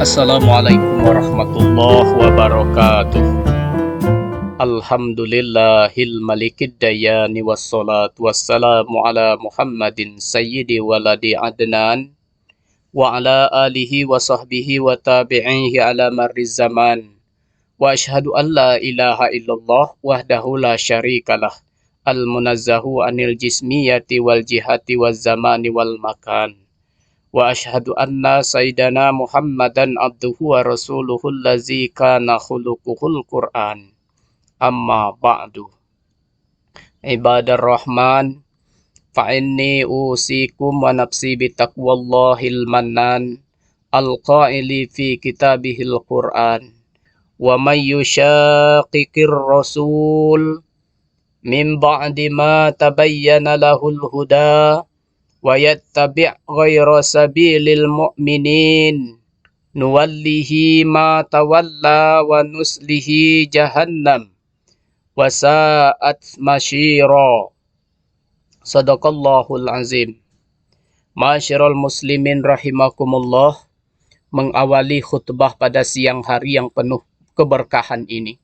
Assalamualaikum warahmatullahi wabarakatuh. Alhamdulillahil malikid dayani wassalatu wassalamu ala Muhammadin sayyidi waladi adnan wa ala alihi wa sahbihi wa tabi'ihi ala marriz zaman. Wa ashhadu an la ilaha illallah wahdahu la syarikalah al-munazzahu anil jismiyati wal jihati waz zamani wal makan. Wa ashhadu anna sayyidana Muhammadan abduhu wa rasuluhu allazi kana khuluquhul Qur'an. Amma ba'du. Ibadar Rahman, fa inni usikum wa nafsi bitaqwallahil mannan al-qaili fi kitabihil Qur'an. Wa may yushaqiqir rasul min ba'di ma tabayyana lahul huda wa yattabi' ghayra sabilil mu'minin nuwallihi ma tawalla wa nuslihi jahannam wa sa'at masyira. Sadaqallahul azim. Ma'asyiral muslimin rahimakumullah, mengawali khutbah pada siang hari yang penuh keberkahan ini,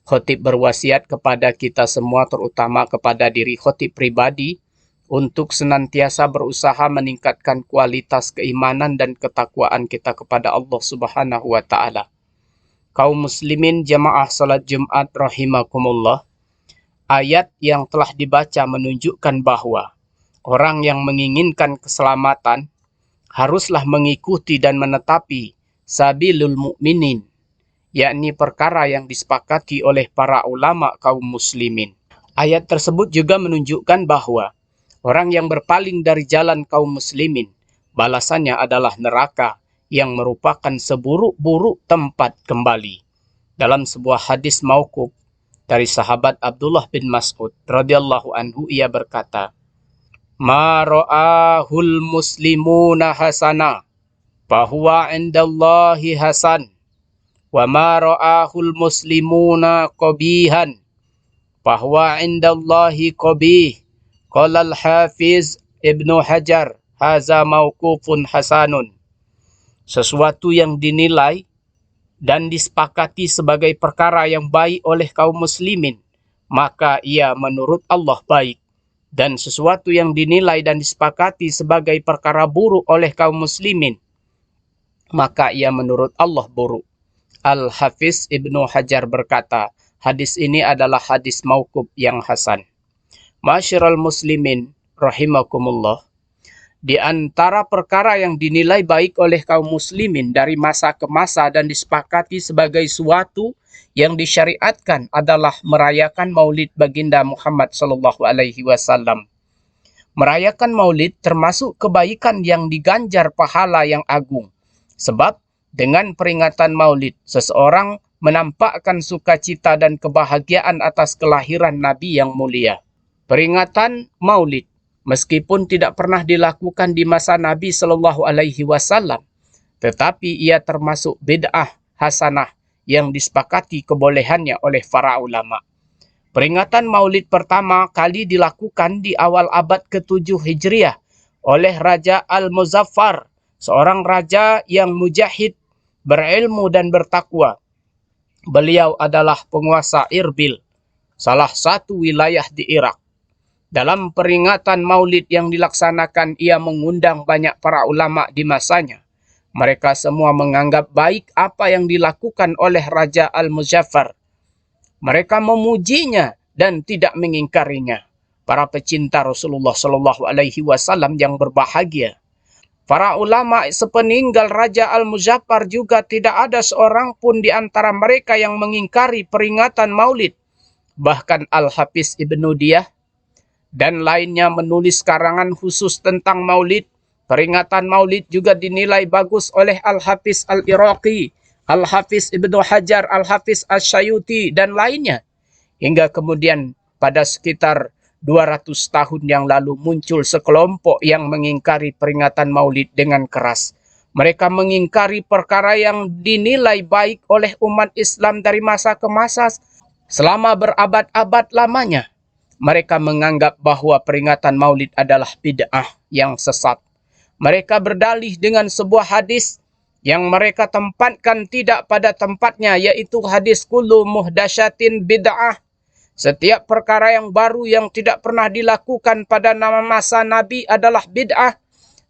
khatib berwasiat kepada kita semua, terutama kepada diri khatib pribadi, untuk senantiasa berusaha meningkatkan kualitas keimanan dan ketakwaan kita kepada Allah Subhanahu wa Ta'ala. Kaum muslimin jamaah salat Jumat rahimakumullah, ayat yang telah dibaca menunjukkan bahwa orang yang menginginkan keselamatan haruslah mengikuti dan menetapi sabilul mu'minin, yakni perkara yang disepakati oleh para ulama kaum muslimin. Ayat tersebut juga menunjukkan bahwa orang yang berpaling dari jalan kaum muslimin, balasannya adalah neraka yang merupakan seburuk-buruk tempat kembali. Dalam sebuah hadis mauquf dari sahabat Abdullah bin Mas'ud radhiyallahu anhu, ia berkata, "Ma ra'ahul muslimuna hasana, fahuwa indallahi hasan, wa ma ra'ahul muslimuna qabihan, fahuwa indallahi qabih." Qala al-Hafiz Ibnu Hajar, haza mauqufun hasanun. Sesuatu yang dinilai dan disepakati sebagai perkara yang baik oleh kaum muslimin, maka ia menurut Allah baik. Dan sesuatu yang dinilai dan disepakati sebagai perkara buruk oleh kaum muslimin, maka ia menurut Allah buruk. Al-Hafiz Ibnu Hajar berkata, hadis ini adalah hadis mauquf yang hasan. Ma'asyiral muslimin rahimakumullah, di antara perkara yang dinilai baik oleh kaum muslimin dari masa ke masa dan disepakati sebagai suatu yang disyariatkan adalah merayakan maulid baginda Muhammad sallallahu alaihi wasallam. Merayakan maulid termasuk kebaikan yang diganjar pahala yang agung. Sebab dengan peringatan maulid, seseorang menampakkan sukacita dan kebahagiaan atas kelahiran Nabi yang mulia. Peringatan maulid, meskipun tidak pernah dilakukan di masa Nabi Shallallahu Alaihi Wasallam, tetapi ia termasuk bid'ah hasanah yang disepakati kebolehannya oleh para ulama. Peringatan maulid pertama kali dilakukan di awal abad ke-7 Hijriah oleh Raja Al-Muzaffar, seorang raja yang mujahid, berilmu dan bertakwa. Beliau adalah penguasa Irbil, salah satu wilayah di Irak. Dalam peringatan maulid yang dilaksanakan, ia mengundang banyak para ulama di masanya. Mereka semua menganggap baik apa yang dilakukan oleh Raja Al-Muzaffar. Mereka memujinya dan tidak mengingkarinya. Para pecinta Rasulullah Shallallahu Alaihi Wasallam yang berbahagia. Para ulama sepeninggal Raja Al-Muzaffar juga tidak ada seorang pun di antara mereka yang mengingkari peringatan maulid. Bahkan Al-Hafiz Ibnu Diyah dan lainnya menulis karangan khusus tentang maulid. Peringatan maulid juga dinilai bagus oleh Al-Hafiz Al-Iraqi, Al-Hafiz Ibnu Hajar, Al-Hafiz Asy-Syuuti, dan lainnya. Hingga kemudian pada sekitar 200 tahun yang lalu muncul sekelompok yang mengingkari peringatan maulid dengan keras. Mereka mengingkari perkara yang dinilai baik oleh umat Islam dari masa ke masa selama berabad-abad lamanya. Mereka menganggap bahwa peringatan maulid adalah bid'ah yang sesat. Mereka berdalih dengan sebuah hadis yang mereka tempatkan tidak pada tempatnya, yaitu hadis kullu muhdasyatin bid'ah. Setiap perkara yang baru yang tidak pernah dilakukan pada nama masa Nabi adalah bid'ah.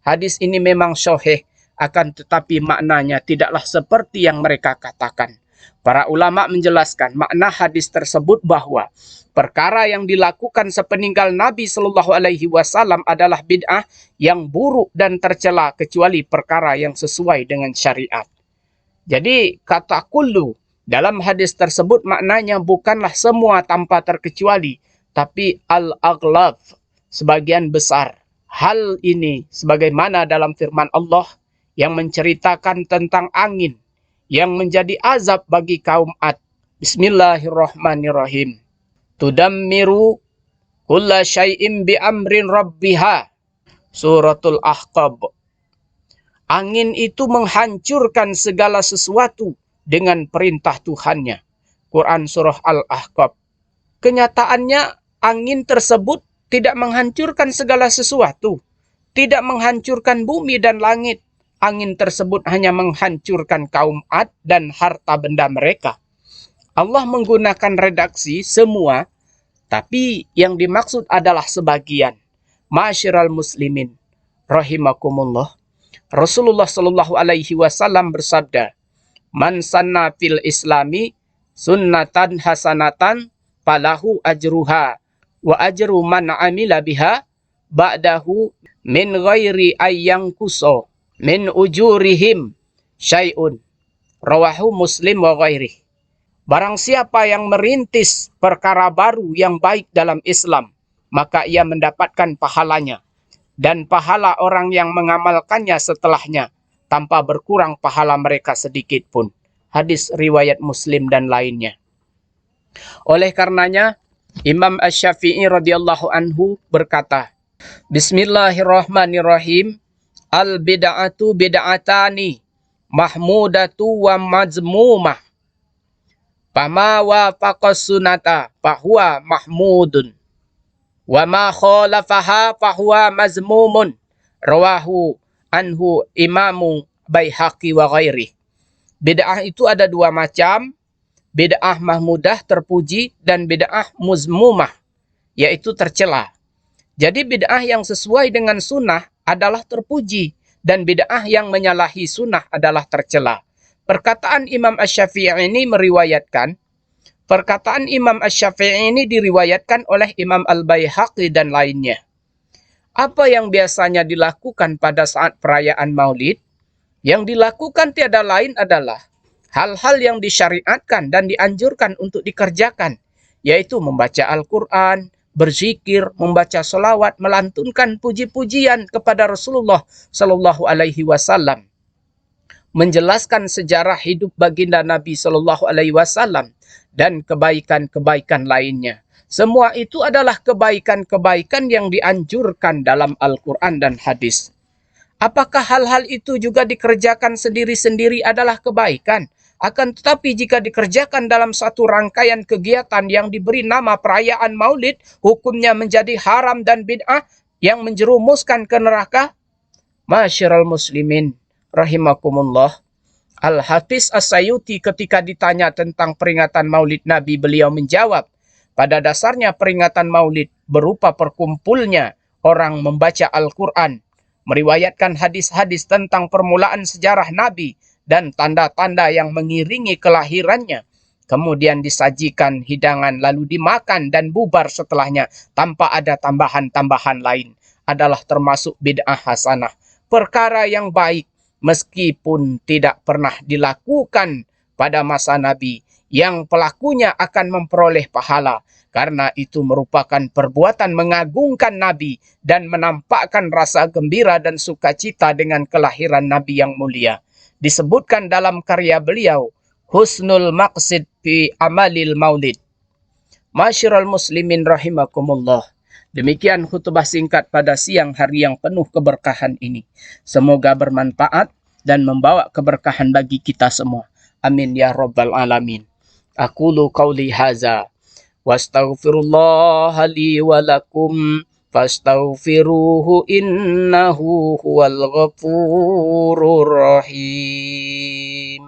Hadis ini memang sahih, akan tetapi maknanya tidaklah seperti yang mereka katakan. Para ulama menjelaskan makna hadis tersebut bahwa perkara yang dilakukan sepeninggal Nabi Shallallahu Alaihi Wasallam adalah bid'ah yang buruk dan tercela kecuali perkara yang sesuai dengan syariat. Jadi kata kullu dalam hadis tersebut maknanya bukanlah semua tanpa terkecuali, tapi al-aghlab, sebagian besar. Hal ini sebagaimana dalam firman Allah yang menceritakan tentang angin yang menjadi azab bagi kaum Ad. Bismillahirrahmanirrahim. Tudammiru kulla syai'in bi amrin rabbiha. Suratul Ahqab. Angin itu menghancurkan segala sesuatu dengan perintah Tuhannya. Quran Surah Al-Ahqab. Kenyataannya angin tersebut tidak menghancurkan segala sesuatu. Tidak menghancurkan bumi dan langit. Angin tersebut hanya menghancurkan kaum Ad dan harta benda mereka. Allah menggunakan redaksi semua, tapi yang dimaksud adalah sebagian. Ma'asyiral muslimin rahimakumullah. Rasulullah Shallallahu Alaihi Wasallam bersabda, "Man sanna fil islami sunnatan hasanatan falahu ajruha wa ajru man amila biha ba'dahu min ghairi ayyangkuso min ujurihim syai'un." Rawahu Muslim wa ghairih. Barang siapa yang merintis perkara baru yang baik dalam Islam, maka ia mendapatkan pahalanya dan pahala orang yang mengamalkannya setelahnya tanpa berkurang pahala mereka sedikit pun. Hadis riwayat Muslim dan lainnya. Oleh karenanya, Imam Asy-Syafi'i radhiyallahu anhu berkata, Bismillahirrahmanirrahim. Al-bid'atu bid'atani mahmudatu wa mazmumah. Fama wafaqas sunata fahuwa mahmudun. Wa ma khalafaha fahuwa mazmumun. Rawahu anhu Imamu Baihaqi wa ghairi. Bid'ah itu ada dua macam. Bid'ah mahmudah terpuji dan bid'ah muzmumah, yaitu tercela. Jadi bid'ah yang sesuai dengan sunnah adalah terpuji dan bid'ah yang menyalahi sunnah adalah tercela. Perkataan Imam Asy-Syafi'i ini diriwayatkan oleh Imam Al-Baihaqi dan lainnya. Apa yang biasanya dilakukan pada saat perayaan Maulid? Yang dilakukan tiada lain adalah hal-hal yang disyariatkan dan dianjurkan untuk dikerjakan, yaitu membaca Al-Quran, berzikir, membaca solawat, melantunkan puji-pujian kepada Rasulullah Sallallahu Alaihi Wasallam, menjelaskan sejarah hidup baginda Nabi Sallallahu Alaihi Wasallam dan kebaikan-kebaikan lainnya. Semua itu adalah kebaikan-kebaikan yang dianjurkan dalam Al-Quran dan hadis. Apakah hal-hal itu juga dikerjakan sendiri-sendiri adalah kebaikan? Akan tetapi jika dikerjakan dalam satu rangkaian kegiatan yang diberi nama perayaan Maulid, hukumnya menjadi haram dan bid'ah yang menjerumuskan ke neraka. Ma'asyiral muslimin rahimakumullah. Al-Hafiz As-Sayuti ketika ditanya tentang peringatan Maulid Nabi, beliau menjawab, pada dasarnya peringatan Maulid berupa perkumpulnya orang membaca Al-Quran, meriwayatkan hadis-hadis tentang permulaan sejarah Nabi dan tanda-tanda yang mengiringi kelahirannya. Kemudian disajikan hidangan lalu dimakan dan bubar setelahnya tanpa ada tambahan-tambahan lain. Adalah termasuk bid'ah hasanah. Perkara yang baik meskipun tidak pernah dilakukan pada masa Nabi, yang pelakunya akan memperoleh pahala. Karena itu merupakan perbuatan mengagungkan Nabi dan menampakkan rasa gembira dan sukacita dengan kelahiran Nabi yang mulia. Disebutkan dalam karya beliau, Husnul Maqsid fi Amalil Maulid. Ma'asyiral muslimin rahimakumullah. Demikian khutbah singkat pada siang hari yang penuh keberkahan ini. Semoga bermanfaat dan membawa keberkahan bagi kita semua. Amin ya rabbal alamin. Aqulu qauli haza wastaghfirullah li wa lakum fastaghfiruhu innahu huwal ghafurur rahim.